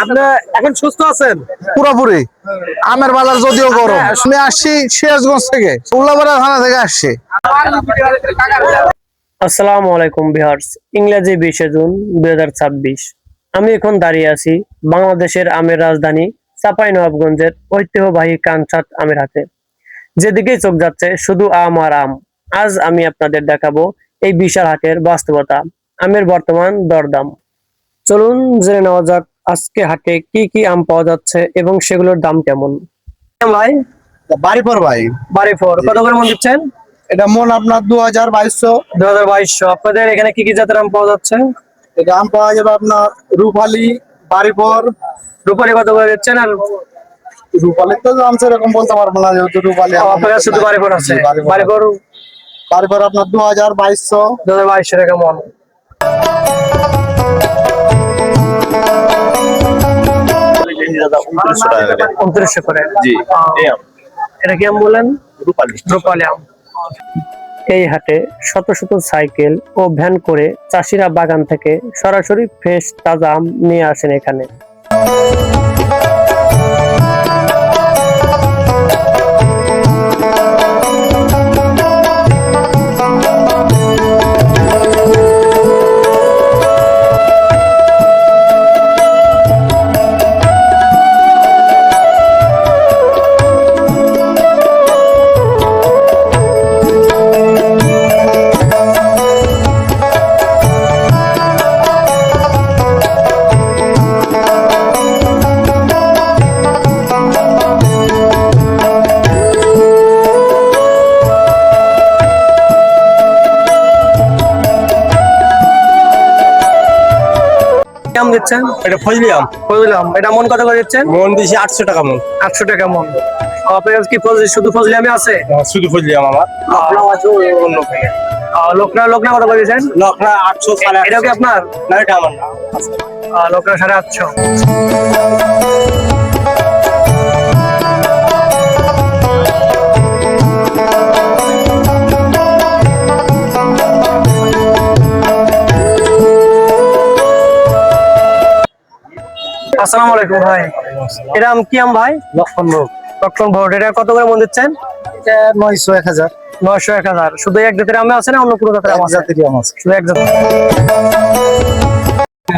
আপনি এখন সুস্থ আছেন? পুরোপুরি। আমের বাজার যদিও গরম, আমি আসছি সিরাজগঞ্জ থেকে, উল্লাপাড়া থানা থেকে আসছি। আসসালামু আলাইকুম ভিউয়ার্স, ইংরেজি 20 জুন 2026। আমি এখন দাঁড়িয়ে আছি বাংলাদেশের আমের রাজধানী চাঁপাইনবাবগঞ্জের ঐতিহ্যবাহী কানসাট আমের হাটে। যেদিকেই চোখ যাচ্ছে শুধু আম আর আম। আজ আমি আপনাদের দেখাবো এই বিশাল হাটের বাস্তবতা, আমের বর্তমান দরদাম। চলুন জেনে নেওয়া যাক আজকে হাটে কি কি আম পাওয়া যাচ্ছে এবং সেগুলোর দাম কেমন। ভাই বাড়িপুর ভাই, বাড়িপুর কত করে মন দিচ্ছেন? এটা মন আপনার 2200। 2200। আপনাদের এখানে কি কি জাতের আম পাওয়া যাচ্ছে? এটা আম পাওয়া যাবে আপনার রূপালী, বাড়িপুর। রূপালী কত করে দিচ্ছেন? আর রূপালী তো দাম সেরকম বলতে পারবো না, যেহেতু রূপালী আপনার শুধু বাড়িপুর আছে। বাড়িপুর বাড়িপুর আপনার 2200। 2200 টাকা মন। টাকা 2900 করে। জি, এটা কি আম বলেন? রূপালী আম। এই হাটে শত শত সাইকেল ও ভ্যান করে চাষিরা বাগান থেকে সরাসরি ফ্রেশ তাজা আম নিয়ে আসেন এখানে। আম দিচ্ছেন? এটা ফজলি আম। বুঝলাম। এটা মন কত করে দিচ্ছেন? মন দিছি 800 টাকা মন। 800 টাকা মন। আপনার কাছে কি শুধু ফজলি আমই আছে? শুধু ফজলি আম আমার। লোকনা আছে অন্য থেকে। লোকনা কত করে দিচ্ছেন? লোকনা 800 সাড়ে এটা কি আপনার? না, এটা আমার না। লোকনা 850। আসসালামু আলাইকুম ভাই। এটা আম কি আম ভাই? লক্ষণ ভোগ। লক্ষণ ভোট। এটা কত করে মন দিচ্ছেন? এটা 900, 1000। 900, 1000। শুধু এক জাতের আমে আছে না অন্য কোনো জাতের আম আছে? জাতির আম আছে। শুধু এক জাতের।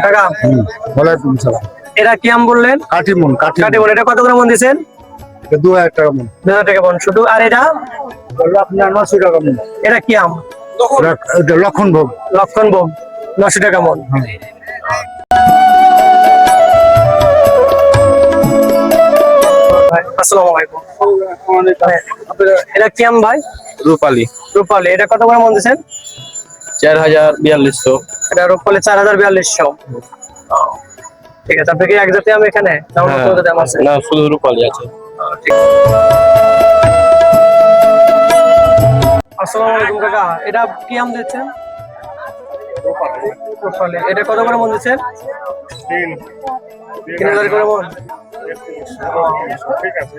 টাকা। ওয়ালাইকুম সালাম। এটা কি আম বললেন? কাটিমন। কাটিমন। এটা কত করে মন দিচ্ছেন? এটা 2000 টাকা মন। 2000 টাকা মন শুধু। আর এটা? আপনার 900 টাকা মন। এটা কি আম? এটা লক্ষণ ভোগ। লক্ষণ ভোগ। 900 টাকা মন। আসসালামু আলাইকুম। এটা কি আম ভাই? রূপালী রূপালী। এটা কত করে মন দিচ্ছেন? 4400। এটা রূপালী 4400। ঠিক আছে। আপনি কি এক জাতীয় আম এখানে? না, শুধু রূপালী আছে। আসসালামু আলাইকুম কাকা। এটা কি আম দিচ্ছেন? রূপালী। এটা কত করে মন দিচ্ছেন? 3000 করে মন। ঠিক আছে।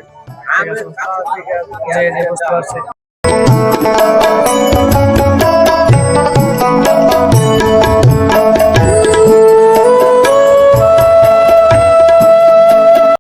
জি জি, বুঝতে পারছি।